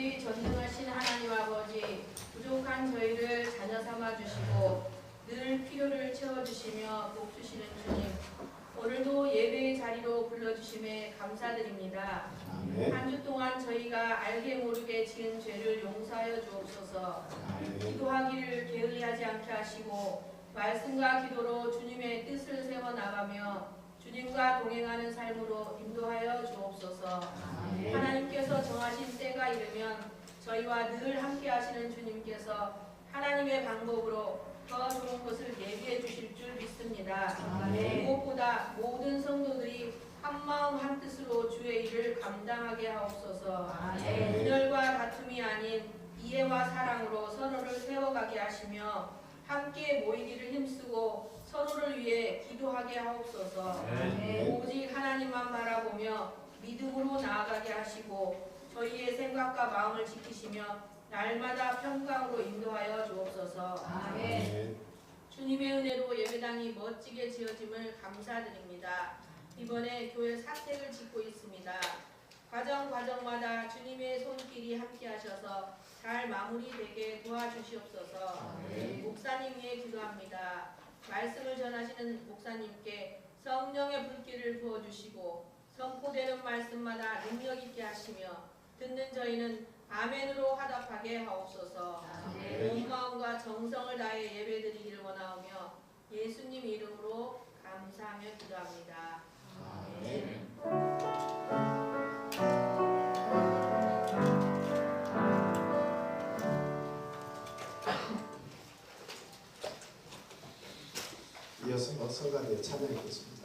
만유비 전능하신 하나님 아버지, 부족한 저희를 자녀 삼아 주시고 늘 필요를 채워주시며 복주시는 주님, 오늘도 예배의 자리로 불러주심에 감사드립니다. 한 주 동안 저희가 알게 모르게 지은 죄를 용서하여 주옵소서. 기도하기를 게을리하지 않게 하시고 말씀과 기도로 주님의 뜻을 세워나가며 주님과 동행하는 삶으로 인도하여 주옵소서. 하나님께서 정하신 때가 이르면 저희와 늘 함께 하시는 주님께서 하나님의 방법으로 더 좋은 것을 예비해 주실 줄 믿습니다. 무엇보다 모든 성도들이 한마음 한뜻으로 주의 일을 감당하게 하옵소서. 분열과 다툼이 아닌 이해와 사랑으로 서로를 세워가게 하시며 함께 모이기를 힘쓰고 서로를 위해 기도하게 하옵소서. 오직 하나님만 바라보며 믿음으로 나아가게 하시고 저희의 생각과 마음을 지키시며 날마다 평강으로 인도하여 주옵소서. 주님의 은혜로 예배당이 멋지게 지어짐을 감사드립니다. 이번에 교회 사택을 짓고 있습니다. 과정마다 주님의 손길이 함께 하셔서 잘 마무리되게 도와주시옵소서. 목사님 위해 기도합니다. 말씀을 전하시는 목사님께 성령의 불길을 부어주시고 선포되는 말씀마다 능력 있게 하시며 듣는 저희는 아멘으로 화답하게 하옵소서. 온 마음과 정성을 다해 예배드리기를 원하오며 예수님 이름으로 감사하며 기도합니다. 아멘. 이어서 성가대 찬양하겠습니다.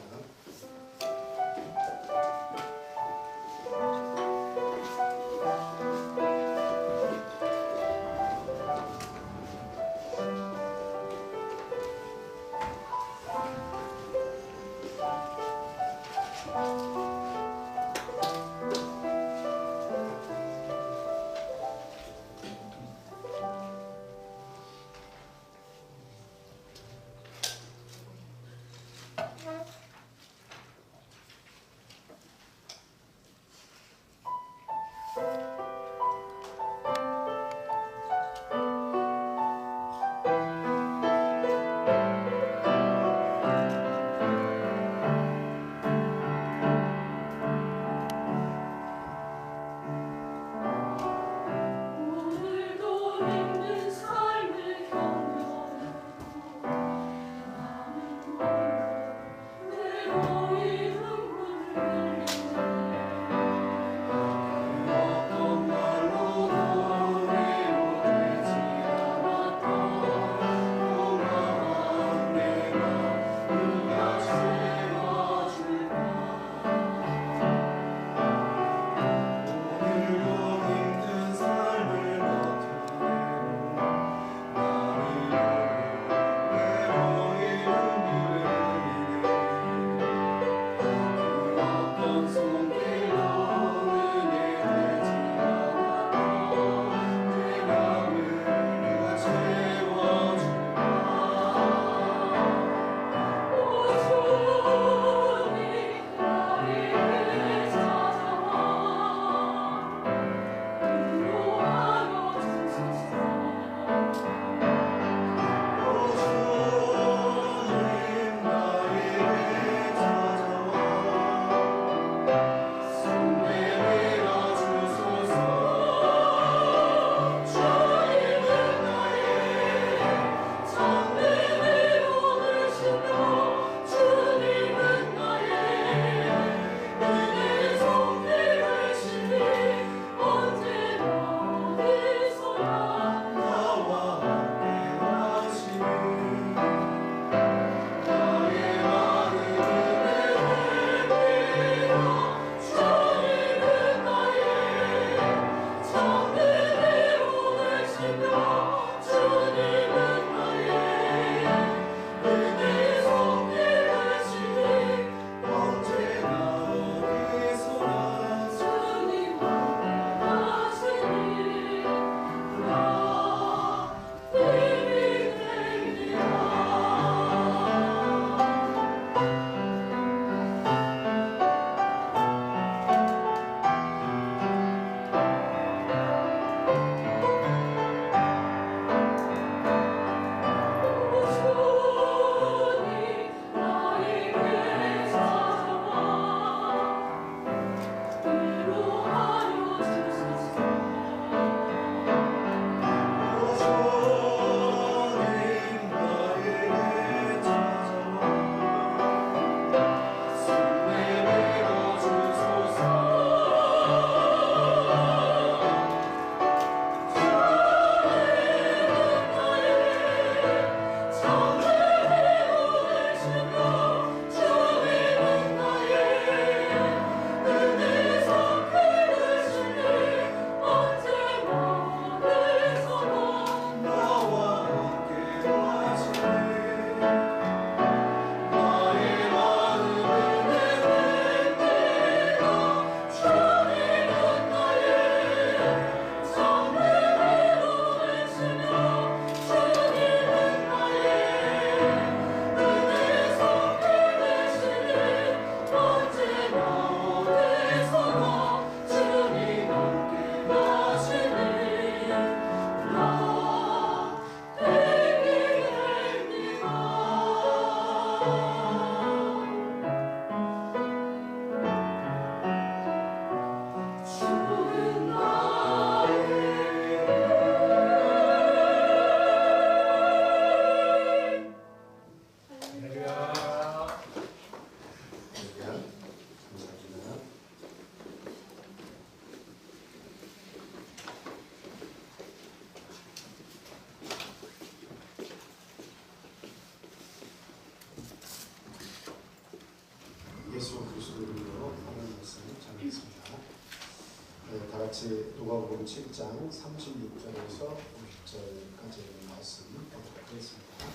같이 누가복음 7장 36절에서 50절까지 있는 말씀 보도록 하겠습니다.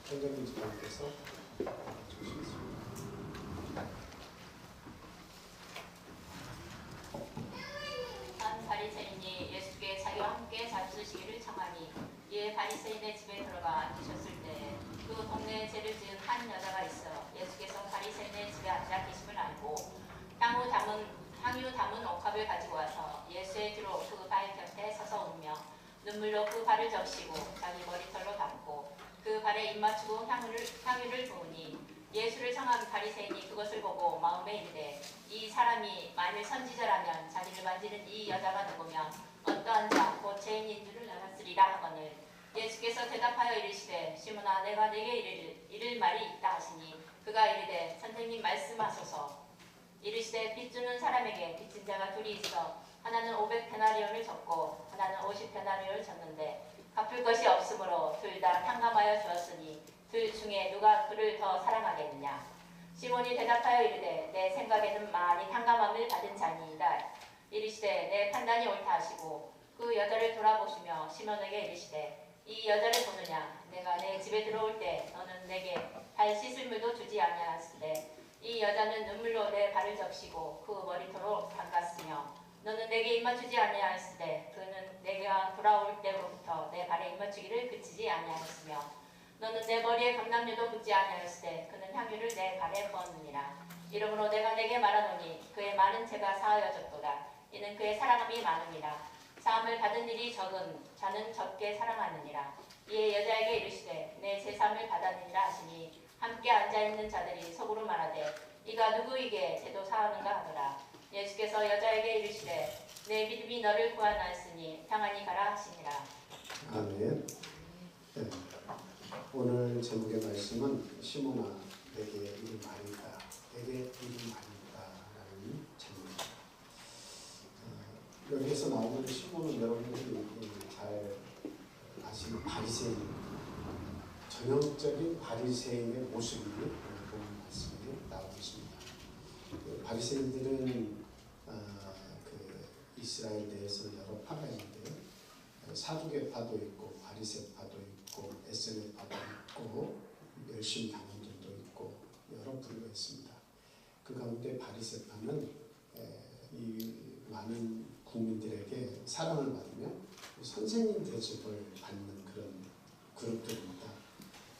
총장님 집사님께서 주시겠습니다. 한 바리새인이 예수께 자기와 함께 잡수시기를 청하니 이에 바리새인의 집에 들어가 앉으셨을 때 그 동네에 죄를 지은 한 여자가 있어 예수께서 바리새인의 집에 앉아 계심을 알고 향유 담은 옥합을 가지고 와서 예수의 뒤로 그 발 곁에 서서 울며 눈물로 그 발을 적시고 자기 머리털로 닦고 그 발에 입 맞추고 향유를 부으니 예수를 청한 바리새인이 그것을 보고 마음에 이르되 이 사람이 만일 선지자라면 자기를 만지는 이 여자가 누구며 어떠한 자 곧 죄인인 줄을 알았으리라 하거늘 예수께서 대답하여 이르시되 시몬아 내가 네게 이를 말이 있다 하시니 그가 이르되 선생님 말씀하소서. 이르시되 빚 주는 사람에게 빚진 자가 둘이 있어 하나는 500데나리온을 졌고 하나는 50데나리온을 졌는데 갚을 것이 없으므로 둘 다 탕감하여 주었으니 둘 중에 누가 그를 더 사랑하겠느냐. 시몬이 대답하여 이르되 내 생각에는 많이 탕감함을 받은 자니이다. 이르시되 내 판단이 옳다 하시고 그 여자를 돌아보시며 시몬에게 이르시되 이 여자를 보느냐. 내가 내 집에 들어올 때 너는 내게 발 씻을 물도 주지 아니하였으되 이 여자는 눈물로 내 발을 적시고 그 머리털로 닦았으며 너는 내게 입맞추지 아니하였으되 그는 내가 돌아올 때로부터 내 발에 입맞추기를 그치지 아니하였으며 너는 내 머리에 감람류도 붓지 아니하였으되 그는 향유를 내 발에 부었느니라. 이러므로 내가 내게 말하노니 그의 많은 죄가 사하여졌도다. 이는 그의 사랑함이 많음이라. 사함을 받은 일이 적은 자는 적게 사랑하느니라. 이에 여자에게 이르시되 내 제사함을 받았느니라 하시니 함께 앉아있는 자들이 속으로 말하되 이가 누구에게 죄도 사하는가 하더라. 예수께서 여자에게 이르시되 내 믿음이 너를 구원하였으니 평안히 가라 하시니라. 아멘. 네. 오늘 제목의 말씀은 시몬아 내게 이를 말이다. 내게 이를 말이다 라는 제목입니다. 여기에서 나오는 시몬은 여러분들이 잘 아시는 바리새인, 전형적인 바리새인의 모습이 보는 말씀이 나오고 있습니다. 바리새인들은 이스라엘 내에서 여러 파가 있는데요. 사두개파도 있고 바리새파도 있고 에세네파도 있고 열심 당원들도 있고 여러 부류가 있습니다. 그 가운데 바리새파는 이 많은 국민들에게 사랑을 받으며 선생님 대접을 받는 그런 그룹들입니다.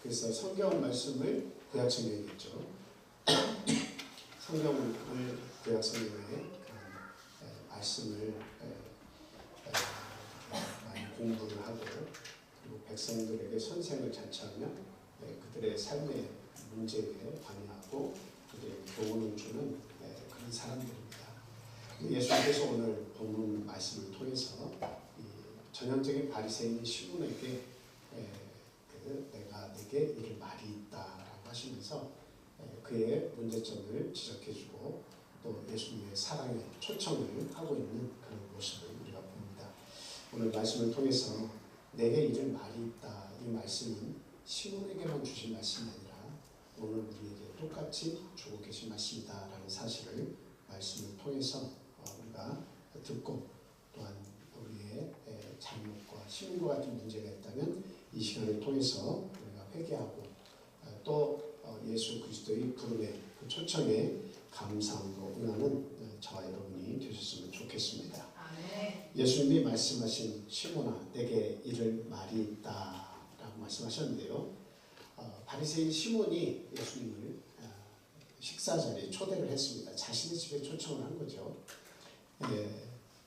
그래서 성경 말씀을 구약 성경에 있죠. 성경을 구약 성경에 말씀을 많이 공부를 하고 그리고 백성들에게 선생을 자처하며 그들의 삶의 문제에 관여하고 그들에게 교훈을 주는 그런 사람들입니다. 예수님께서 오늘 본문 말씀을 통해서 전형적인 바리새인 시몬에게 내가 내게 이를 말이 있다라고 하시면서 그의 문제점을 지적해주고 또 예수님의 사랑에 초청을 하고 있는 그런 모습을 우리가 봅니다. 오늘 말씀을 통해서 내게 이를 말이 있다. 이 말씀은 시몬에게만 주신 말씀이 아니라 오늘 우리에게 똑같이 주고 계신 말씀이다라는 사실을 말씀을 통해서 우리가 듣고 또한 우리의 잘못과 시민과 같은 문제가 있다면 이 시간을 통해서 우리가 회개하고 또 예수 그리스도의 부름에 그 초청에 감사함으로 응하는 저와 여러분이 되셨으면 좋겠습니다. 아멘. 예수님이 말씀하신 시몬아 내게 이를 말이 있다 라고 말씀하셨는데요. 바리새인 시몬이 예수님을 식사 자리에 초대를 했습니다. 자신의 집에 초청을 한 거죠.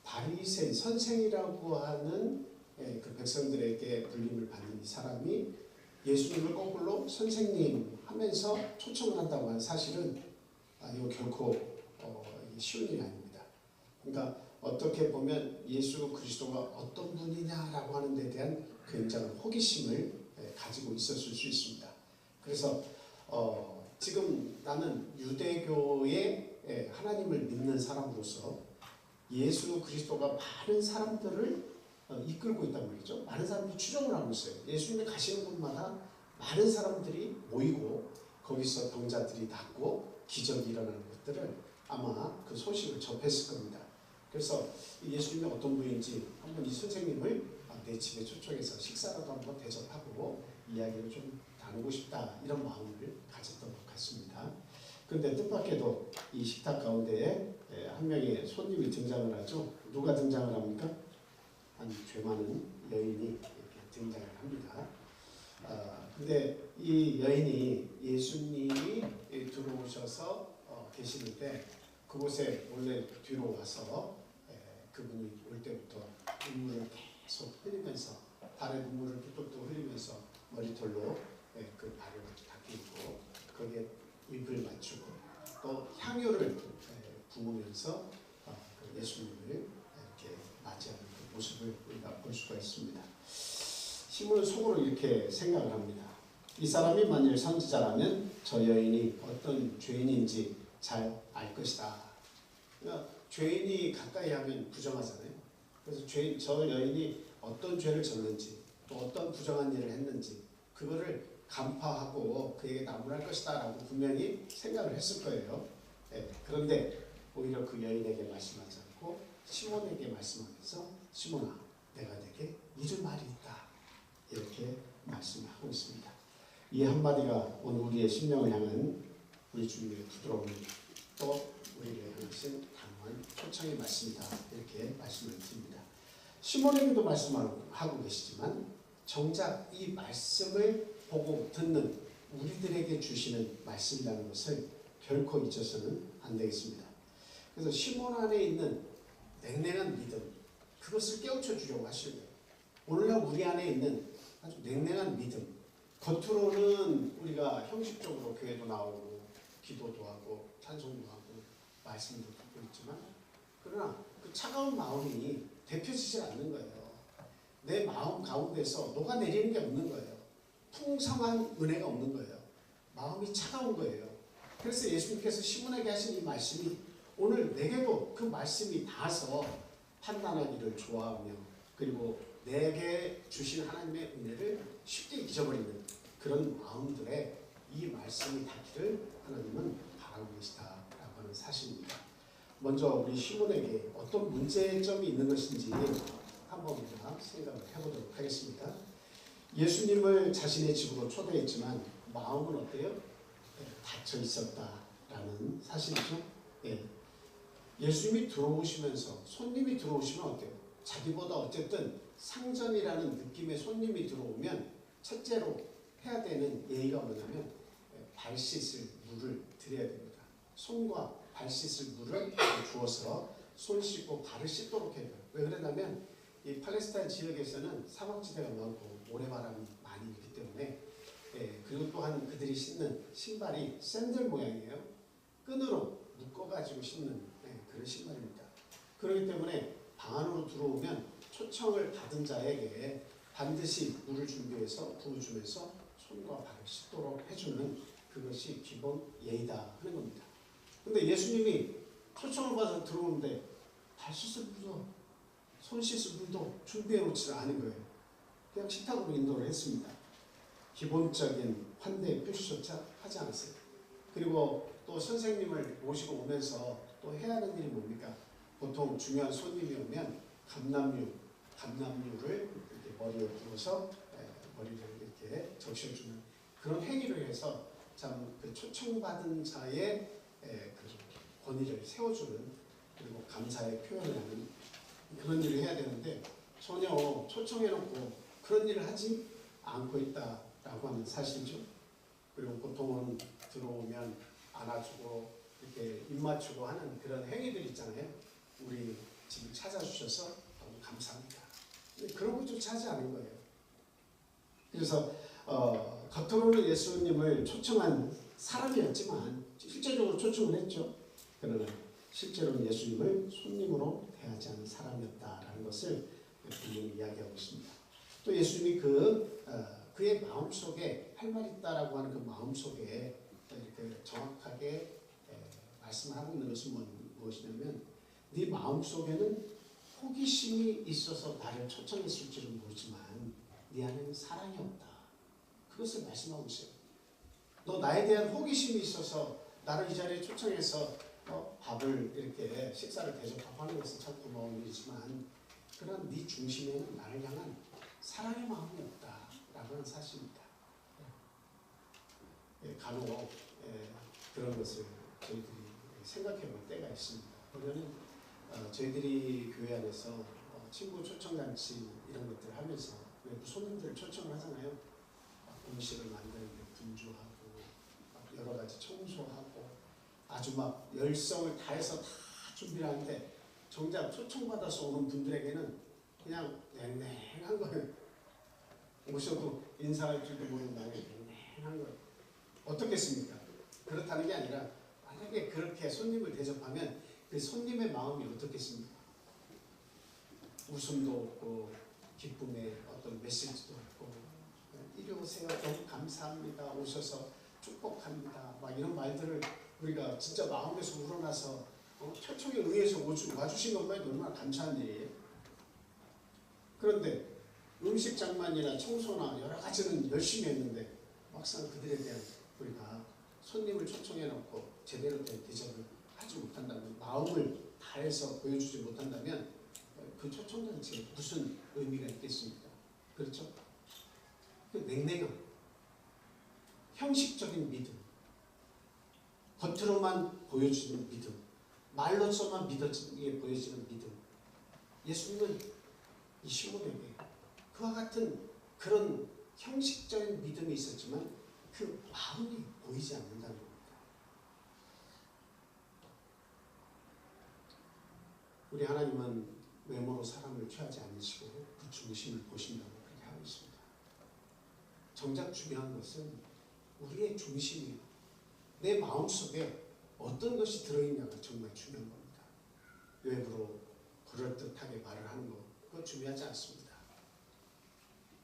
바리새인 선생이라고 하는 그 백성들에게 불림을 받는 이 사람이 예수님을 거꾸로 선생님 하면서 초청을 한다고 하는 사실은 이거 결코 쉬운 일이 아닙니다. 그러니까 어떻게 보면 예수 그리스도가 어떤 분이냐라고 하는 데 대한 굉장한 호기심을 가지고 있었을 수 있습니다. 그래서 지금 나는 유대교의 하나님을 믿는 사람으로서 예수 그리스도가 많은 사람들을 이끌고 있단 말이죠. 많은 사람들이 추종을 하고 있어요. 예수님이 가시는 곳마다 많은 사람들이 모이고 거기서 병자들이 낫고 기적이 일어나는 것들을 아마 그 소식을 접했을 겁니다. 그래서 예수님이 어떤 분인지 한번 이 선생님을 내 집에 초청해서 식사라도 한번 대접하고 이야기를 좀 나누고 싶다, 이런 마음을 가졌던 것 같습니다. 그런데 뜻밖에도 이 식탁 가운데에 한 명의 손님이 등장을 하죠. 누가 등장을 합니까? 한 죄 많은 여인이 이렇게 등장을 합니다. 근데 이 여인이 예수님이 들어오셔서 계시는데 그곳에 몰래 뒤로 와서 그분이 올 때부터 눈물을 계속 흘리면서, 발에 눈물을 뚝뚝 흘리면서 머리털로 그 발을 닦이고 거기에 입을 맞추고 또 향유를 부으면서 그 예수님을 이렇게 맞이하는 그 모습을 우리가 볼 수가 있습니다. 시몬은 속으로 이렇게 생각을 합니다. 이 사람이 만일 선지자라면 저 여인이 어떤 죄인인지 잘 알 것이다. 그러니까 죄인이 가까이 하면 부정하잖아요. 그래서 저 여인이 어떤 죄를 졌는지 또 어떤 부정한 일을 했는지 그거를 간파하고 그에게 나무랄 것이다 라고 분명히 생각을 했을 거예요. 그런데 오히려 그 여인에게 말씀하지 않고 시몬에게 말씀하면서 시몬아, 내가 내게 이럴 말이 있다, 이렇게 말씀을 하고 있습니다. 이 한마디가 오늘 우리의 심령을 향한 우리 주님의 부드러운, 또 우리를 향하신 강한 초청의 말씀이다, 이렇게 말씀을 드립니다. 시몬에게도 말씀하고 계시지만 정작 이 말씀을 보고 듣는 우리들에게 주시는 말씀이라는 것을 결코 잊어서는 안 되겠습니다. 그래서 시몬 안에 있는 냉랭한 믿음, 그것을 깨우쳐 주려고 하시는 거예요. 오늘날 우리 안에 있는 아주 냉랭한 믿음, 겉으로는 우리가 형식적으로 교회도 나오고 기도도 하고 찬송도 하고 말씀도 듣고 있지만 그러나 그 차가운 마음이 데펴지지 않는 거예요. 내 마음 가운데서 녹아내리는 게 없는 거예요. 풍성한 은혜가 없는 거예요. 마음이 차가운 거예요. 그래서 예수님께서 시몬에게 하신 이 말씀이 오늘 내게도 그 말씀이 닿아서 판단하기를 좋아하며 그리고 내게 주신 하나님의 은혜를 쉽게 잊어버리는 그런 마음들에 이 말씀이 닿기를 하나님은 바라고 계시다라고 하는 사실입니다. 먼저 우리 시몬에게 어떤 문제점이 있는 것인지 한번 우리가 생각을 해보도록 하겠습니다. 예수님을 자신의 집으로 초대했지만 마음은 어때요? 닫혀 있었다라는 사실이죠. 예수님이 들어오시면서 손님이 들어오시면 어때요? 자기보다 어쨌든 상전이라는 느낌의 손님이 들어오면 첫째로 해야 되는 예의가 뭐냐면 발 씻을 물을 드려야 됩니다. 손과 발 씻을 물을 주어서 손 씻고 발을 씻도록 해요. 왜 그러냐면 이 팔레스타인 지역에서는 사막지대가 많고 모래바람이 많이 있기 때문에 그리고 또한 그들이 신는 신발이 샌들 모양이에요. 끈으로 묶어가지고 신는 그런 신발입니다. 그렇기 때문에 방 안으로 들어오면 초청을 받은 자에게 반드시 물을 준비해서 부어주면서 손과 발을 씻도록 해주는 그것이 기본 예의다 하는 겁니다. 근데 예수님이 초청을 받아서 들어오는데 발 씻을 물도 손 씻을 물도 준비해 놓지 않은 거예요. 그냥 식탁으로 인도를 했습니다. 기본적인 환대의 표시조차 하지 않았어요. 그리고 또 선생님을 모시고 오면서 또 해야 하는 일이 뭡니까? 보통 중요한 손님이 오면 감람류를 이렇게 머리에 부어서 머리를 이렇게 적셔주는 그런 행위를 해서 참 그 초청받은 자의 그 권위를 세워주는 그리고 감사의 표현을 하는 그런 일을 해야 되는데 전혀 초청해놓고 그런 일을 하지 않고 있다라고 하는 사실이죠. 그리고 보통은 들어오면 안아주고 이렇게 입 맞추고 하는 그런 행위들 있잖아요. 우리 집을 찾아주셔서 너무 감사합니다. 근데 그런 것조차 하지 않은 거예요. 그래서 겉으로는 예수님을 초청한 사람이었지만 실제적으로 초청을 했죠. 그러나 실제로는 예수님을 손님으로 대하지 않은 사람이었다라는 것을 분명히 이야기하고 있습니다. 또 예수님이 그의 마음속에 할 말이 있다라고 하는 그 마음속에 이렇게 정확하게 말씀을 하고 있는 것은 무엇이냐면 네 마음속에는 호기심이 있어서 나를 초청했을지는 모르지만 네 안에는 사랑이 없다. 그것을 말씀하고 있어요. 너 나에 대한 호기심이 있어서 나를 이 자리에 초청해서 밥을 이렇게 식사를 대접하고 하는 것은 참 고마운 일이지만 그러나 네 중심에는 나를 향한 사랑의 마음이 없다라고 하는 사실입니다. 간혹 그런 것을 저희들이 생각해 볼 때가 있습니다. 보면은 저희들이 교회 안에서 친구 초청잔치 이런 것들을 하면서 외부 손님들을 초청을 하잖아요. 음식을 만드는데 분주하고 여러 가지 청소하고 아주 막 열성을 다해서 다 준비를 하는데 정작 초청받아서 오는 분들에게는 그냥 냉랭한 거예요. 오셔도 인사할 줄도 모르는 나에게 냉랭한 거예요. 어떻겠습니까? 그렇다는 게 아니라 만약에 그렇게 손님을 대접하면 그 손님의 마음이 어떻겠습니까? 웃음도 없고 기쁨의 어떤 메시지도 없고 이리 오세요. 너무 감사합니다. 오셔서 축복합니다. 막 이런 말들을 우리가 진짜 마음에서 우러나서 초청에 의해서 와주신 것만 해도 얼마나 감사한 일이에요. 그런데 음식 장만이나 청소나 여러 가지는 열심히 했는데 막상 그들에 대한 우리가 손님을 초청해 놓고 제대로 된 대접을 하지 못한다면 마음을 다해서 보여주지 못한다면 그 초청잔치에 무슨 의미가 있겠습니까? 그렇죠? 그 냉랭함, 형식적인 믿음, 겉으로만 보여지는 믿음, 말로서만 믿어지게 보여지는 믿음. 예수님은 이 시몬에게 그와 같은 그런 형식적인 믿음이 있었지만 그 마음이 보이지 않는다는 겁니다. 우리 하나님은 외모로 사람을 취하지 않으시고 그 중심을 보신다고 그렇게 하고 있습니다. 정작 중요한 것은 우리의 중심이에요. 내 마음속에 어떤 것이 들어있냐가 정말 중요한 겁니다. 외부로 그럴듯하게 말을 하는 거 그거 중요하지 않습니다.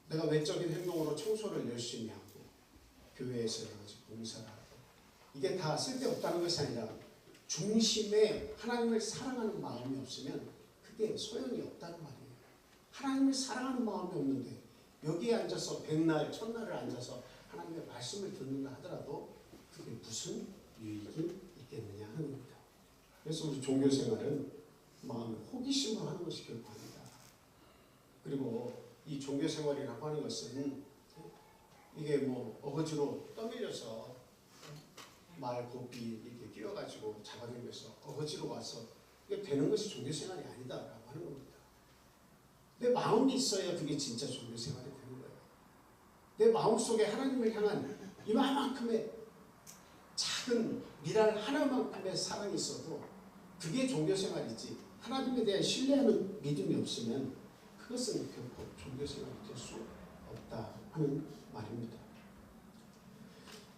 내가 외적인 행동으로 청소를 열심히 하고 교회에서 여러 가지 봉사를 하고 이게 다 쓸데없다는 것이 아니라 중심에 하나님을 사랑하는 마음이 없으면 그게 소용이 없다는 말이에요. 하나님을 사랑하는 마음이 없는데 여기에 앉아서 백날 천날을 앉아서 하나님의 말씀을 듣는다 하더라도 그게 무슨 유익이 있겠느냐 하는 겁니다. 그래서 우리 종교생활은 마음의 호기심으로 하는 것이 결코 아니다. 그리고 이 종교생활이라고 하는 것은 이게 뭐 어거지로 떠밀려서 말 고삐 이렇게 끼워가지고 잡아당겨서 어거지로 와서 이게 되는 것이 종교생활이 아니다라고 하는 겁니다. 내 마음이 있어야 그게 진짜 종교생활이 되는 거예요. 내 마음속에 하나님을 향한 이만큼의 작은 미랄 하나만큼의 사랑이 있어도 그게 종교생활이지 하나님에 대한 신뢰하는 믿음이 없으면 그것은 결코 종교생활이 될 수 없다 하는 말입니다.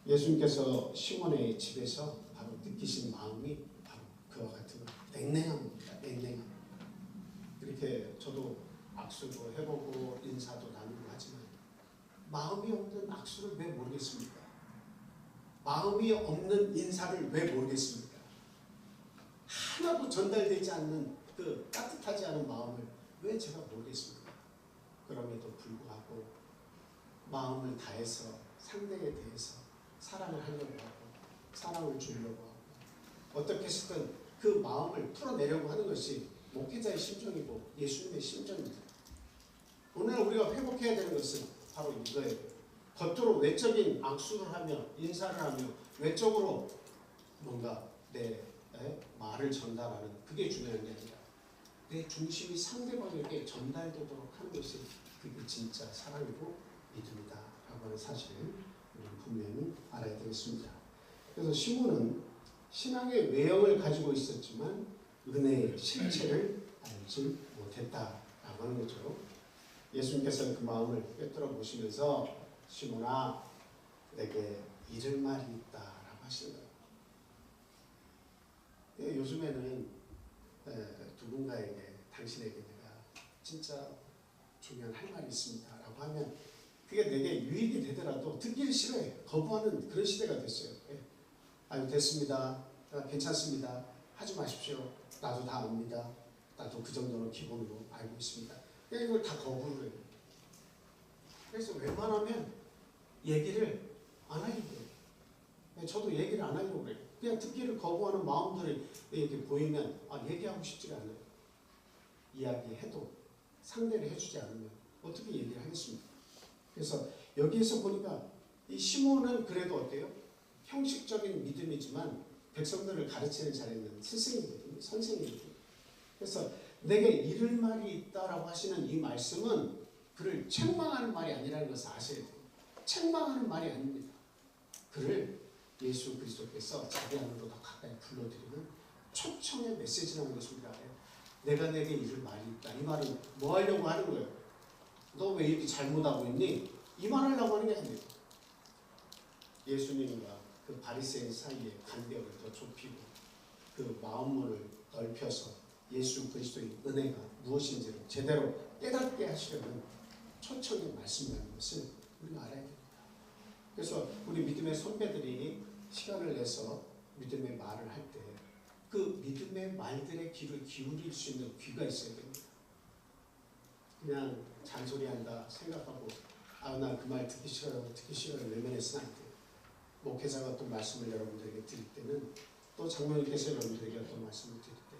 예수님께서 시몬의 집에서 바로 느끼신 마음이 바로 그와 같은 냉랭함입니다. 냉랭함. 이렇게 저도 악수도 해보고 인사도 나누고 하지만 마음이 없는 악수를 왜 모르겠습니까? 마음이 없는 인사를 왜 모르겠습니까? 하나도 전달되지 않는 그 따뜻하지 않은 마음을 왜 제가 모르겠습니까? 그럼에도 불구하고 마음을 다해서 상대에 대해서 사랑을 하려고 하고 사랑을 주려고 하고 어떻게 해서든 그 마음을 풀어내려고 하는 것이 목회자의 심정이고 예수님의 심정입니다. 오늘 우리가 회복해야 되는 것은 바로 이거예요. 겉으로 외적인 악수를 하며 인사를 하며 외적으로 뭔가 내 말을 전달하는 그게 중요한 게 아니라 내 중심이 상대방에게 전달되도록 하는 것이 그게 진짜 사랑이고 믿음이다 라고 하는 사실을 우리는 분명히 알아야 되겠습니다. 그래서 시몬은 신앙의 외형을 가지고 있었지만 은혜의 실체를 알지 못했다라고 하는 거죠. 예수님께서는 그 마음을 꿰뚫어 보시면서 시몬아 내게 이를 말이 있다라고 하시는 거예요. 요즘에는 누군가에게 당신에게 내가 진짜 중요한 할 말이 있습니다 라고 하면 그게 내게 유익이 되더라도 듣기를 싫어해요. 거부하는 그런 시대가 됐어요. 아유 됐습니다. 괜찮습니다. 하지 마십시오. 나도 다 압니다. 나도 그 정도는 기본으로 알고 있습니다. 그냥 이걸 다 거부를 해요. 그래서 웬만하면 얘기를 안 하려고 해요. 저도 얘기를 안 하려고 그래요. 그냥 듣기를 거부하는 마음들이 이렇게 보이면 얘기하고 싶지가 않아요. 이야기해도 상대를 해주지 않으면 어떻게 얘기를 하겠습니까? 그래서 여기에서 보니까 이 시몬은 그래도 어때요? 형식적인 믿음이지만 백성들을 가르치는 자리는 스승이거든요. 선생님이거든요. 그래서 내게 이를 말이 있다라고 하시는 이 말씀은 그를 책망하는 말이 아니라는 것을 아셔야 돼요. 책망하는 말이 아닙니다. 그를 예수 그리스도께서 자기 안으로 더 가까이 불러들이는 초청의 메시지라는 것을 우리가 알아요. 내가 내게 이를 말이 있다. 이 말은 뭐 하려고 하는 거예요? 너 왜 이렇게 잘못하고 있니? 이 말 하려고 하는 게 아니에요. 예수님과 그 바리새인 사이의 간격을 더 좁히고 그 마음문을 넓혀서 예수 그리스도의 은혜가 무엇인지를 제대로 깨닫게 하시려는 초청의 말씀이라는 것을 우리가 알아야 됩니다. 그래서 우리 믿음의 선배들이 시간을 내서 믿음의 말을 할 때 그 믿음의 말들의 귀를 기울일 수 있는 귀가 있어야 됩니다. 그냥 잔소리한다 생각하고 나 그 말 듣기 싫어요 외면해서는 안 돼요. 목회자가 또 말씀을 여러분들에게 드릴 때는 또 장로님께서 여러분들에게 어떤 말씀을 드릴 때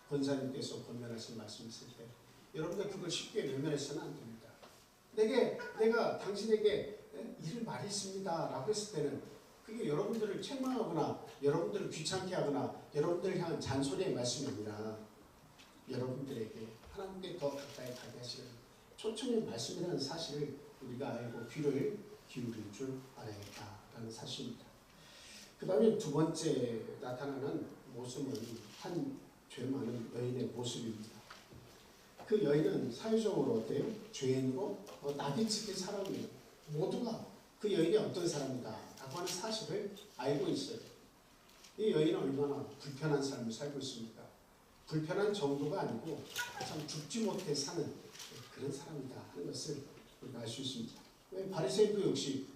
권사님께서 권면하신 말씀을 있을 때 여러분들 그걸 쉽게 외면해서는 안 됩니다. 내가 당신에게 이를 말이 있습니다 라고 했을 때는 그게 여러분들을 책망하거나 여러분들을 귀찮게 하거나 여러분들을 향한 잔소리의 말씀이 아니라 여러분들에게 하나님께 더 가까이 가게 하시는 초청의 말씀이라는 사실을 우리가 알고 귀를 기울일 줄 알아야겠다라는 사실입니다. 그 다음에 두 번째 나타나는 모습은 한 죄 많은 여인의 모습입니다. 그 여인은 사회적으로 어때요? 죄인이고 낙이 찍힌 사람이에요. 모두가 그 여인이 어떤 사람이다 라고 하는 사실을 알고 있어요. 이 여인은 얼마나 불편한 삶을 살고 있습니까? 불편한 정도가 아니고 참 죽지 못해 사는 그런 사람이다 하는 것을 우리가 알 수 있습니다. 왜 바리새인도 역시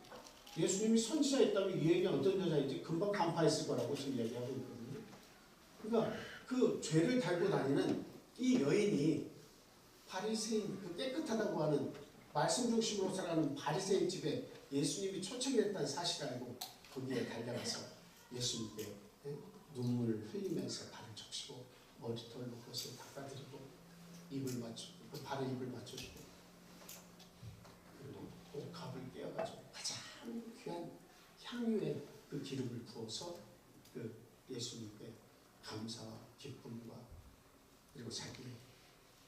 예수님이 선지자였다면 이 여인이 어떤 여자인지 금방 간파했을 거라고 지금 얘기하고 있거든요. 그러니까 그 죄를 달고 다니는 이 여인이 바리새인 그 깨끗하다고 하는 말씀 중심으로 살아가는 바리새인 집에 예수님이 초청이 됐다는 사실을 알고 거기에 달려가서 예수님께 눈물을 흘리면서 발을 적시고 머리털 그것을 닦아드리고 입을 맞추고 그 발에 입을 맞춰주고 그리고 옥합을 깨어가지고 가장 귀한 향유의 그 기름을 부어서 그 예수님께 감사와 기쁨과 그리고 자기의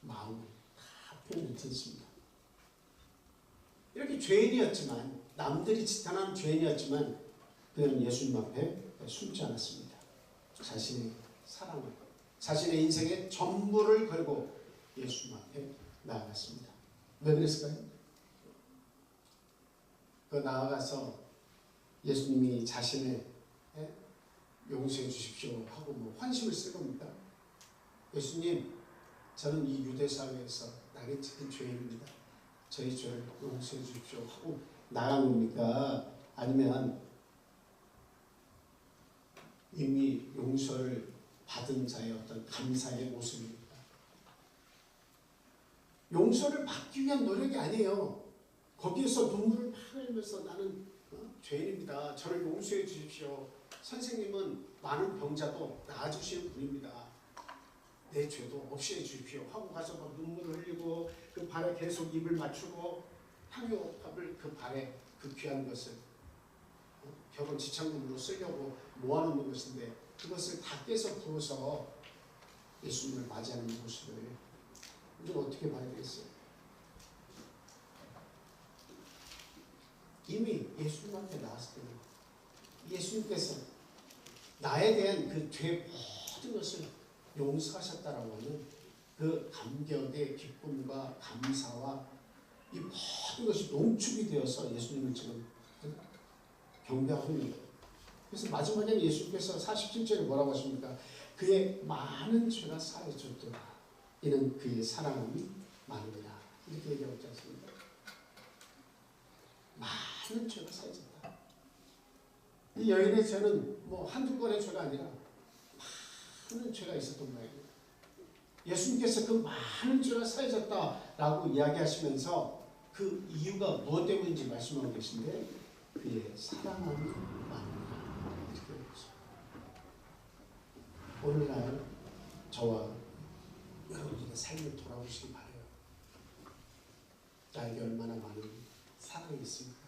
마음을 다 표현했습니다. 이렇게 죄인이었지만 남들이 지탄하는 죄인이었지만 그는 예수님 앞에 숨지 않았습니다. 자신의 사랑을 자신의 인생의 전부를 걸고 예수님 앞에 나아갔습니다. 왜 그랬을까요? 그 나아가서 예수님이 자신을 용서해 주십시오 하고 뭐 환심을 쓸 겁니까? 예수님, 저는 이 유대 사회에서 낙에 찍힌 죄인입니다. 저희 죄를 용서해 주십시오 하고 나간 겁니까? 아니면 이미 용서를 받은 자의 어떤 감사의 모습입니까? 용서를 받기 위한 노력이 아니에요. 거기에서 눈물을 막 흘리면서 나는 죄인입니다. 저를 용서해 주십시오. 선생님은 많은 병자도 나아주시는 분입니다. 내 죄도 없이 해주십시오 하고 가서 막 눈물을 흘리고 그 발에 계속 입을 맞추고 향유옥합을 그 발에 그 귀한 것을 벽은 지창금으로 쓰려고 모아놓는 것인데 그것을 다 깨서 부어서 예수님을 맞이하는 모습을 우리가 어떻게 봐야 되겠어요? 이미 예수님 앞에 나왔을 때는 예수님께서 나에 대한 그 죄 모든 것을 용서하셨다라고 하는 그 감격의 기쁨과 감사와 이 모든 것이 농축이 되어서 예수님을 지금 경배하고 있는 거예요. 그래서 마지막에는 예수님께서 47절에 뭐라고 하십니까? 그의 많은 죄가 사해졌더라. 이는 그의 사랑함이 많으니라. 이렇게 얘기하고 있지 않습니까? 많은 죄가 사해졌다. 이 여인의 죄는 뭐 한두 건의 죄가 아니라 많은 죄가 있었던 거예요. 예수님께서 그 많은 죄가 사해졌다라고 이야기하시면서 그 이유가 무엇 때문인지 말씀하고 계신데 그의 사랑함이 많으니라. 이렇게 얘기했습니다. 오늘날 저와 여러분들의 삶을 돌아보시기 바라요. 나에게 얼마나 많은 사랑이 있습니까?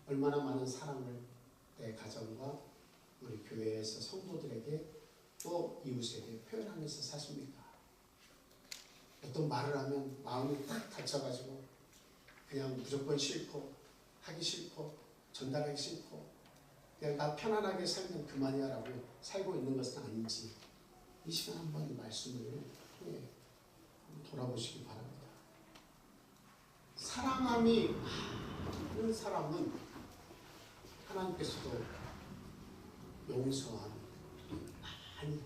얼마나 많은 사랑을 내 가정과 우리 교회에서 성도들에게 또 이웃에게 표현하면서 사십니까? 어떤 말을 하면 마음이 딱 다쳐가지고 그냥 무조건 싫고 하기 싫고 전달하기 싫고 그냥 나 편안하게 살면 그만이야 라고 살고 있는 것은 아닌지 이 시간 한번 이 말씀을 통해 돌아보시기 바랍니다. 사랑함이 많은 사람은 하나님께서도 용서함 많이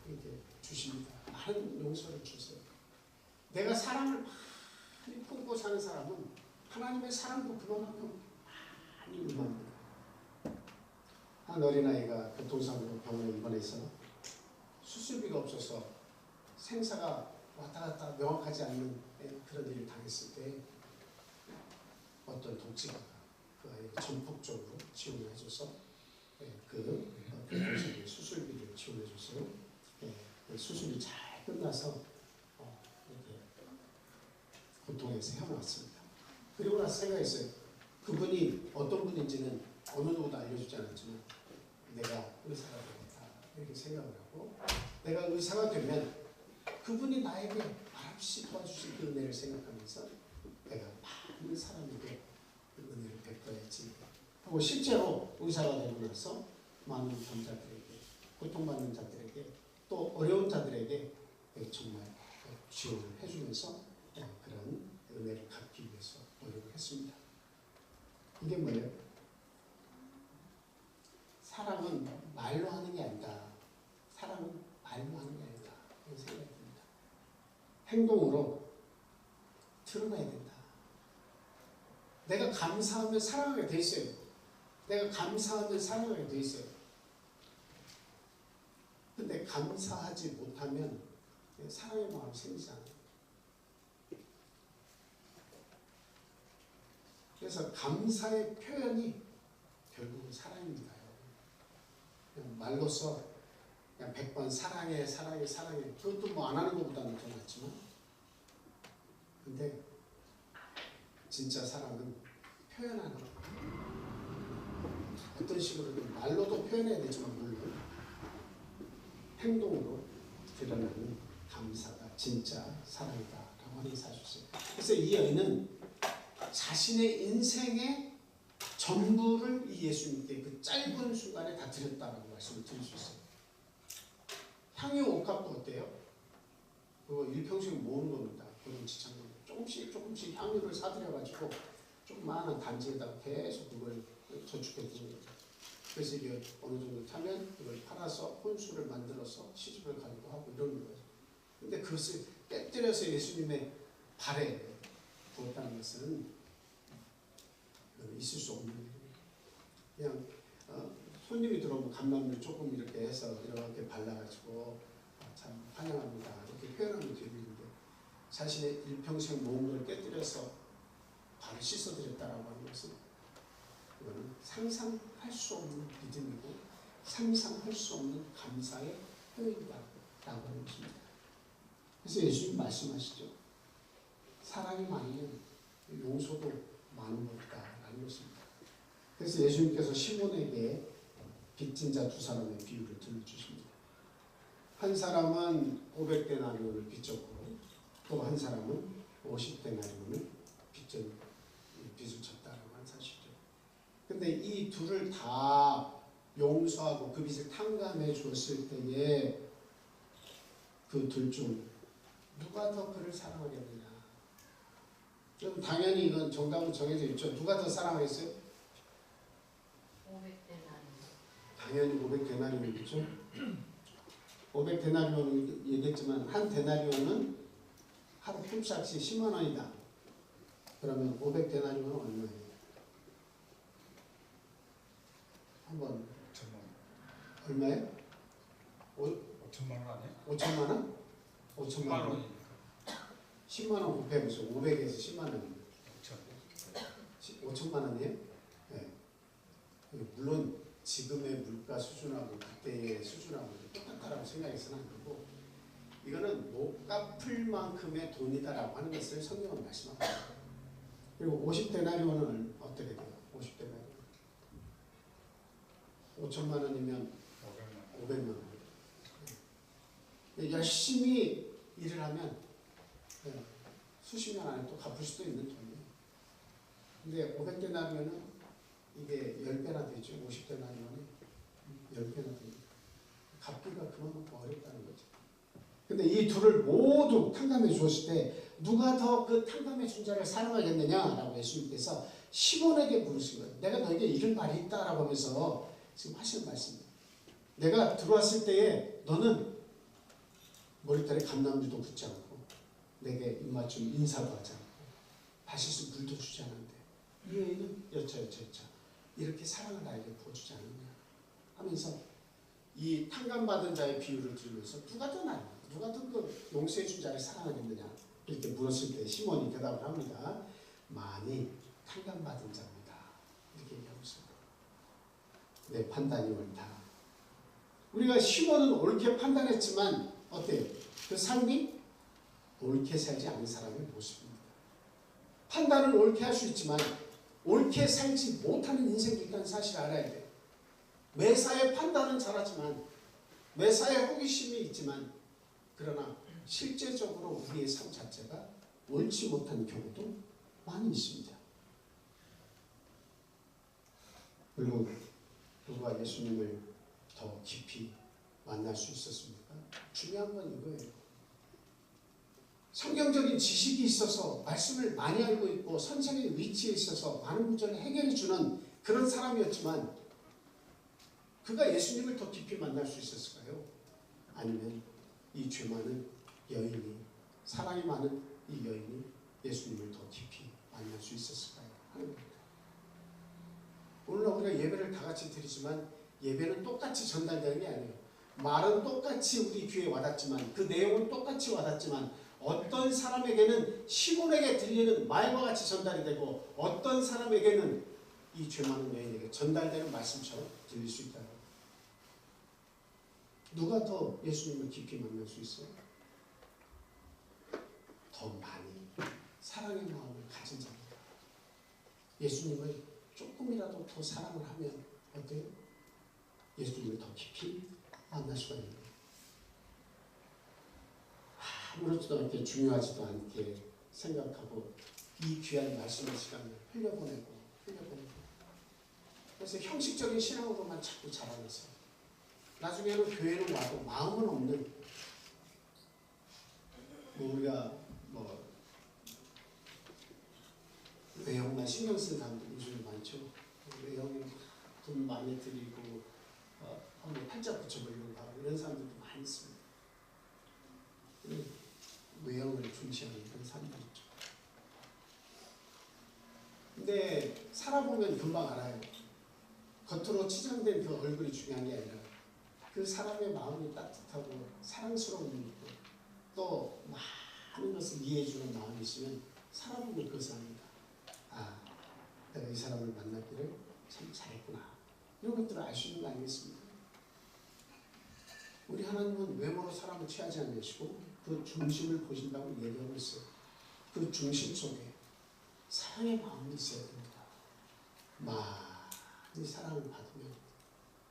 이렇게 주십니다. 많은 용서를 주세요. 내가 사랑을 많이 품고 사는 사람은 하나님의 사랑도 그만큼 많이 임합니다. 한 어린아이가 교통사고로 병원에 입원해서 수술비가 없어서 생사가 왔다 갔다 명확하지 않는 그런 일을 당했을 때 어떤 독재자가 그 아이를 전폭적으로 지원을 해줘서 그 교통사고의 수술비를 지원해줬어요. 그 수술이 잘 끝나서 이렇게 고통에서 헤어났습니다. 그리고 나서 생각했어요. 그분이 어떤 분인지는 어느 누구도 알려주지 않았지만 내가 의사가 되겠다 이렇게 생각을 하고 내가 의사가 되면 그분이 나에게 말없이 도와주신 그 은혜를 생각하면서 내가 많은 사람에게 그 은혜를 베풀어야지 하고 실제로 의사가 되고 나서 많은 병자들에게 고통받는 자들에게 또 어려운 자들에게 정말 지원을 해주면서 그런 은혜를 갚기 위해서 노력을 했습니다. 이게 뭐예요? 사랑은 말로 하는 게 아니다. 사랑은 말로 하는 게 아니다. 이런 생각이 듭니다. 행동으로 드러나야 된다. 내가 감사하면 사랑하게 돼 있어요. 내가 감사하면 사랑하게 돼 있어요. 근데 감사하지 못하면 사랑의 마음이 생기지 않아요. 그래서 감사의 표현이 결국은 사랑입니다. 그냥 말로써 그냥 100번 사랑해 사랑해 사랑해 그것도 뭐 안 하는 것보다는 더 낫지만 근데 진짜 사랑은 표현하는 거 어떤 식으로든 말로도 표현해야 되지만 물론 행동으로 드러나는 감사가 진짜 사랑이다 라고 하는 사실이에요. 그래서 이 여인은 자신의 인생의 전부를 이 예수님께 그 짧은 순간에 다 드렸다라고 말씀을 드릴 수 있어요. 향유 옷값도 어때요? 그거 일평생 모으는 겁니다. 그런 지창으로 조금씩 향유를 사들여가지고 조그마한 단지에다가 계속 그걸 저축해 두는 거죠. 그래서 이게 어느 정도 타면 이걸 팔아서 혼수를 만들어서 시집을 가기도 하고 이러는 거죠. 근데 그것을 빼뜨려서 예수님의 발에 부었다는 것은 있을 수 없는 일이에요. 그냥 손님이 들어오면 감람을 조금 이렇게 해서 이렇게 발라가지고 참 환영합니다 이렇게 표현하면 되는데 자신의 일평생 모은 걸 깨뜨려서 발을 씻어드렸다라고 하는 것은 이거는 상상할 수 없는 믿음이고 상상할 수 없는 감사의 표현이다 라고 하는 것입니다. 그래서 예수님 말씀하시죠. 사랑이 많으면 용서도 많은 것이다 라는 것입니다. 그래서 예수님께서 시몬에게 빚진 자 두 사람의 비유를 들려주십니다. 한 사람은 500데나리온을 빚졌고 또 한 사람은 50데나리온을 빚을 졌다라고 한 사실이죠. 근데 이 둘을 다 용서하고 그 빚을 탕감해 주었을 때에 그 둘 중 누가 더 그를 사랑하겠느냐? 그럼 당연히 이건 정답은 정해져 있죠. 누가 더 사랑하겠어요? 500데나리온. 당연히 500데나리온이죠. 500데나리온은 얘기했지만 한 데나리온은 하루 품삯이 10만 원이다. 그러면 500데나리온은 얼마예요? 한번 5천만 원. 얼마예요? 5천만 원 아니에요? 5천만 원? 5천만 원. 원이니까. 10만 원 곱해보세요. 500에서 10만 원이에요. 5천. 5천만 원이에요? 네. 물론 지금의 물가 수준하고 그때의 수준하고 똑같다라고 생각해서는 안 되고 이거는 못 갚을 만큼의 돈이다라고 하는 것을 성경은 말씀합니다. 그리고 50데나리온은 어떻게 돼요? 50데나리온 5천만 원이면 500만 원. 열심히 일을 하면 수십 년 안에 또 갚을 수도 있는 돈이에요. 근데 500데나리온은 이게 10배나 되죠. 50데나리온이 10배나 됩니다. 갚기가 그만큼 어렵다는 거죠. 근데 이 둘을 모두 탕감해 주었을 때 누가 더 그 탕감해 준 자를 사랑하겠느냐라고 예수님께서 시몬에게 물으신 거예요. 내가 너에게 이런 말이 있다라고 하면서 지금 하시는 말씀입니다. 내가 들어왔을 때에 너는 머리털에 감람주도 붙지 않고 내게 입맞춤 인사도 하지 않고 다시스 물도 주지 않았는데 이 여인은 여차 이렇게 사랑을 나에게 부어주지 않느냐 하면서 이 탕감받은 자의 비유를 들으면서 누가 더 나요? 누가 더 그 용서해 준 자를 사랑하겠느냐 이렇게 물었을 때 시몬이 대답을 합니다. 많이 탕감받은 자입니다. 이렇게 얘기하고 있습니다. 내 판단이 옳다. 우리가 시몬은 옳게 판단했지만 어때요? 그 삶이 옳게 살지 않은 사람의 모습입니다. 판단은 옳게 할 수 있지만 옳게 살지 못하는 인생도 있다는 사실을 알아야 돼요. 매사에 판단은 잘하지만 매사에 호기심이 있지만 그러나 실제적으로 우리의 삶 자체가 옳지 못한 경우도 많이 있습니다. 그리고 누가 예수님을 더 깊이 만날 수 있었습니까? 중요한 건 이거예요. 성경적인 지식이 있어서 말씀을 많이 알고 있고 선생의 위치에 있어서 많은 문제를 해결해 주는 그런 사람이었지만 그가 예수님을 더 깊이 만날 수 있었을까요? 아니면 이 죄 많은 여인이 사랑이 많은 이 여인이 예수님을 더 깊이 만날 수 있었을까요? 하는 겁니다. 오늘 우리가 예배를 다 같이 드리지만 예배는 똑같이 전달되는 게 아니에요. 말은 똑같이 우리 귀에 와닿지만 그 내용은 똑같이 와닿지만 어떤 사람에게는 시몬에게 들리는 말과 같이 전달이 되고 어떤 사람에게는 이 죄 많은 여인에게 전달되는 말씀처럼 들릴 수 있다는 거예요. 누가 더 예수님을 깊이 만날 수 있어요? 더 많이 사랑의 마음을 가진 자입니다. 예수님을 조금이라도 더 사랑을 하면 어때요? 예수님을 더 깊이 만날 수가 있는 거예요. 아무렇지도 않게 중요하지도 않게 생각하고 이 귀한 말씀의 시간을 흘려보내고 그래서 형식적인 신앙으로만 자꾸 자라면서 나중에는 교회는 와도 마음은 없는 우리가 외형만 신경 쓰는 사람들 요즘 많죠. 외형에 돈 많이 들이고 한번 팔자 붙여보려고 하고 이런 사람들도 많이 있습니다. 외형을 중시하는 그런 사람들 있죠. 근데 살아보면 금방 알아요. 겉으로 치장된 그 얼굴이 중요한 게 아니라 그 사람의 마음이 따뜻하고 사랑스러운 게 있고 또 많은 것을 이해해주는 마음이 있으면 살아보면 그것을 압니다. 아, 내가 이 사람을 만나기를 참 잘했구나. 이런 것들을 알 수 있는 거 아니겠습니까? 우리 하나님은 외모로 사람을 취하지 않으시고 그 중심을 보신다고 얘기하고 있어요. 그 중심 속에 사랑의 마음이 있어야 됩니다. 많이 사랑을 받으면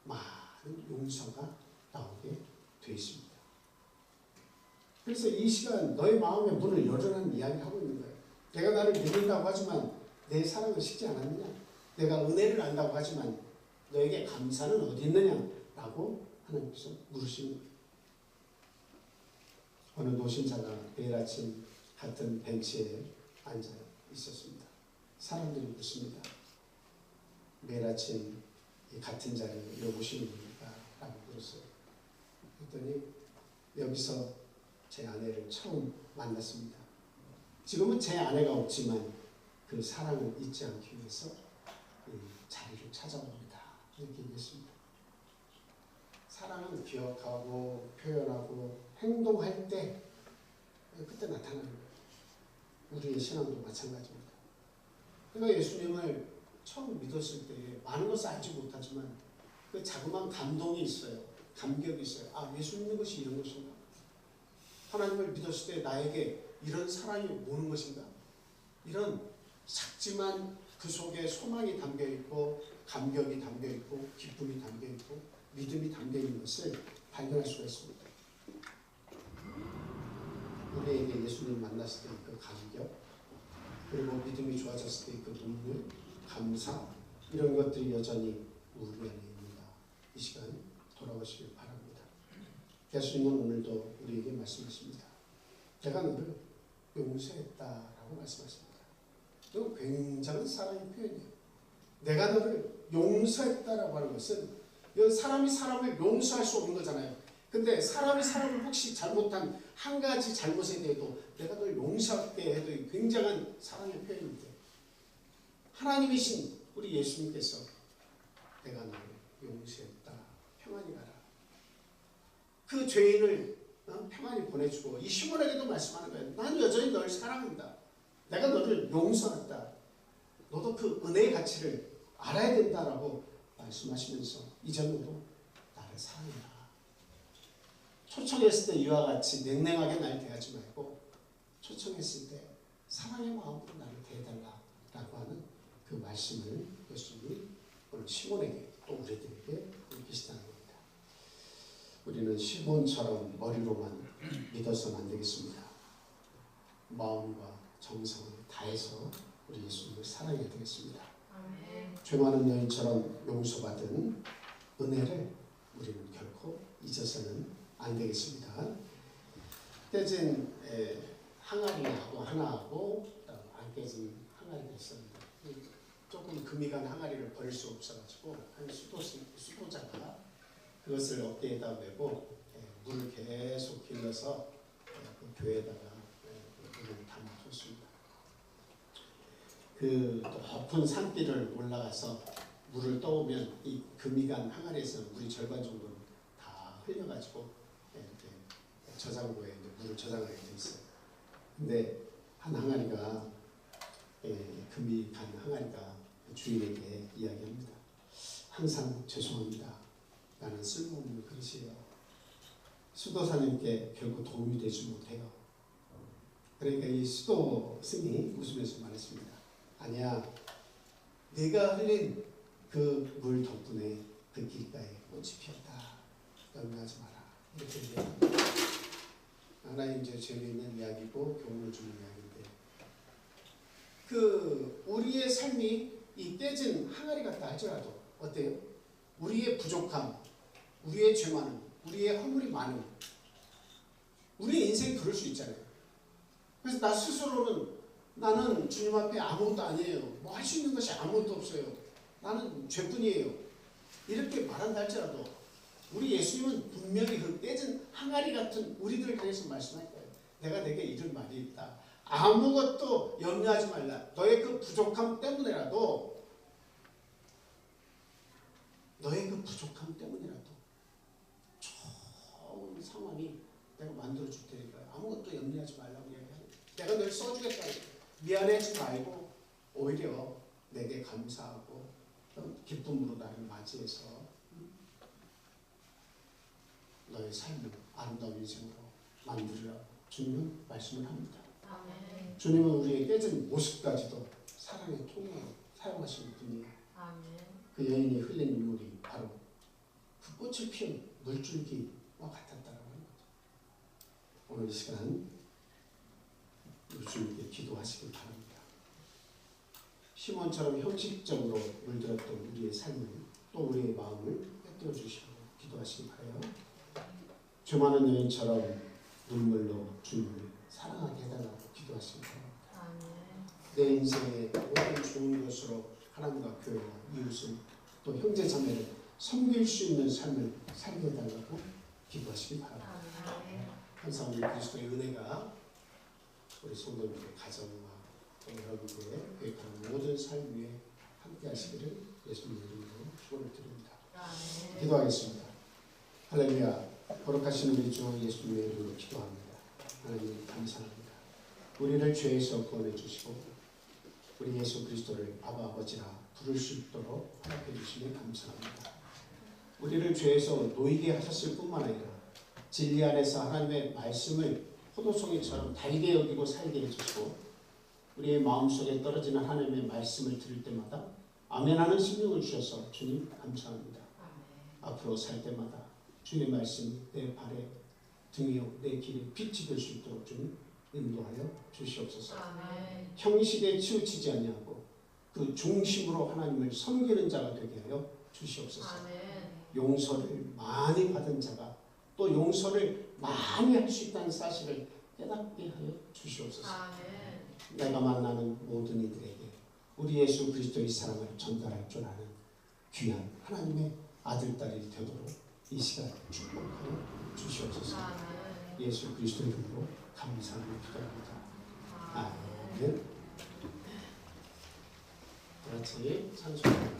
많은 용서가 나오게 되어 있습니다. 그래서 이 시간 너의 마음의 문을 열어라는 이야기를 하고 있는 거예요. 내가 나를 믿는다고 하지만 내 사랑을 식지 않았느냐? 내가 은혜를 안다고 하지만 너에게 감사는 어디 있느냐? 라고 하나님께서 물으시는 거예요. 어느 노신자가 매일 아침 같은 벤치에 앉아 있었습니다. 사람들이 묻습니다. 매일 아침 같은 자리에 왜 오시는 겁니까? 라고 물었어요. 그랬더니 여기서 제 아내를 처음 만났습니다. 지금은 제 아내가 없지만 그 사랑을 잊지 않기 위해서 이 자리를 찾아옵니다. 이렇게 얘기했습니다. 사랑은 기억하고 표현하고 행동할 때 그때 나타나는 거예요. 우리의 신앙도 마찬가지입니다. 그러니까 예수님을 처음 믿었을 때 많은 것을 알지 못하지만 그 자그마한 감동이 있어요. 감격이 있어요. 아, 예수 믿는 것이 이런 것인가? 하나님을 믿었을 때 나에게 이런 사랑이 오는 것인가? 이런 작지만 그 속에 소망이 담겨있고 감격이 담겨있고 기쁨이 담겨있고 믿음이 담겨있는 것을 발견할 수가 있습니다. 우리에게 예수님 만났을 때 그 감격, 그리고 믿음이 좋아졌을 때 그 눈물, 감사, 이런 것들이 여전히 우리 안에 있는가? 이 시간 돌아보시길 바랍니다. 예수님은 오늘도 우리에게 말씀하십니다. 내가 너를 용서했다라고 말씀하십니다. 이건 굉장한 사랑의 표현이에요. 내가 너를 용서했다라고 하는 것은 이건 사람이 사람을 용서할 수 없는 거잖아요. 근데 사람이 사람을 혹시 잘못한 한 가지 잘못에 대해도 내가 널 용서할게 해도 굉장한 사랑의 표현인데, 하나님이신 우리 예수님께서 내가 너를 용서했다, 평안히 가라. 그 죄인을 평안히 보내주고 이 시몬에게도 말씀하는 거예요. 난 여전히 널 사랑한다. 내가 너를 용서한다. 너도 그 은혜의 가치를 알아야 된다라고 말씀하시면서 이제 너도 나를 사랑해라. 초청했을 때 이와 같이 냉랭하게 날 대하지 말고 초청했을 때 사랑의 마음으로 나를 대해달라라고 하는 그 말씀을 예수님이 오늘 시몬에게 또 우리들에게 계시다는 겁니다. 우리는 시몬처럼 머리로만 믿어서는 안 되겠습니다. 마음과 정성을 다해서 우리 예수님을 사랑해야 되겠습니다. 죄 많은 여인처럼 용서받은 은혜를 우리는 결코 잊어서는 안 되겠습니다. 깨진 항아리하고 하나하고 안 깨진 항아리가 있었는데 조금 금이 간 항아리를 버릴 수 없어가지고 한 수도자가 그것을 어깨에다 메고 물을 계속 길러서 그 교회에다가 물을 담아줬습니다. 그 높은 산길을 올라가서 물을 떠오면 이 금이 간 항아리에서 물이 절반 정도는 다 흘려가지고 이렇게 저장고에 이제 물을 저장하게 돼 있어요. 근데 한 항아리가 금이 간 항아리가 주인에게 이야기합니다. 항상 죄송합니다. 나는 쓸모없는 그릇이에요. 수도사님께 결코 도움이 되지 못해요. 그러니까 이 수도승이 웃으면서 말했습니다. 아니야, 네가 흘린 그 물 덕분에 그 길가에 꽃이 피었다. 염려하지 마라. 이렇게 얘기합니다. 하나님 이제 죄를 있는 이야기고 교훈을 주는 이야기인데, 그 우리의 삶이 이 깨진 항아리 같다 할지라도 어때요? 우리의 부족함, 우리의 죄 많음, 우리의 허물이 많음, 우리의 인생이 그럴 수 있잖아요. 그래서 나 스스로는 나는 주님 앞에 아무것도 아니에요. 뭐 할 수 있는 것이 아무것도 없어요. 나는 죄뿐이에요. 이렇게 말한다 할지라도 우리 예수님은 분명히 그 깨진 항아리 같은 우리들을 향해서 말씀할 거예요. 내가 내게 이런 말이 있다. 아무것도 염려하지 말라. 너의 그 부족함 때문에라도, 너의 그 부족함 때문이라도 좋은 상황이 내가 만들어줄 테니까 아무것도 염려하지 말라고 이야기하는 거예요. 내가 널 써주겠다. 미안해하지 말고 오히려 내게 감사하고 기쁨으로 나를 맞이해서 너의 삶을 아름다운 인생으로 만들으라고 주님은 말씀을 합니다. 아멘. 주님은 우리의 깨진 모습까지도 사랑의 통로로 사용하시는 분이에요. 아멘. 그 여인이 흘린 눈물이 바로 그 꽃을 피운 물줄기와 같았다라고 하는 거죠. 오늘 이 시간 우리 주님께 기도하시길 바랍니다. 시몬처럼 형식적으로 물들었던 우리의 삶을, 또 우리의 마음을 꿰뚫어 주시고 기도하시기 바라요. 죄 많은 여인처럼 눈물로 주님을 사랑하게 해달라고 기도하시기 바랍니다. 아멘. 내 인생의 모든 좋은 것으로 하나님과 교회와 이웃을, 또 형제 자매를 섬길 수 있는 삶을 살게 해달라고 기도하시기 바랍니다. 아멘. 항상 우리 그리스도의 은혜가 우리 성도님들의 가정과 여러분들의 계획하는 모든 삶 위에 함께 하시기를 예수님 이름으로 축원을 드립니다. 아멘. 기도하겠습니다. 할렐루야. 거룩하신 우리 주 예수님의 이름으로 기도합니다. 하나님 감사합니다. 우리를 죄에서 구원해 주시고 우리 예수 그리스도를 아바 아버지라 부를 수 있도록 허락해 주시니 감사합니다. 우리를 죄에서 놓이게 하셨을 뿐만 아니라 진리 안에서 하나님의 말씀을 포도송이처럼 달게 여기고 살게 해주시고 우리의 마음속에 떨어지는 하나님의 말씀을 들을 때마다 아멘하는 심령을 주셔서 주님 감사합니다. 앞으로 살 때마다 주의 말씀이 내 발에 등이요 내 길에 빛이 될 수 있도록 좀 인도하여 주시옵소서. 아멘. 형식에 치우치지 아니하고 그 중심으로 하나님을 섬기는 자가 되게 하여 주시옵소서. 아멘. 용서를 많이 받은 자가 또 용서를 많이 할 수 있다는 사실을 깨닫게 하여 주시옵소서. 아멘. 내가 만나는 모든 이들에게 우리 예수 그리스도의 사랑을 전달할 줄 아는 귀한 하나님의 아들, 딸이 되도록 이 시간 축복하여 주시옵소서. 아멘. 예수 그리스도 이름으로 감사하며 기도합니다. 아멘. 다 같이 찬송.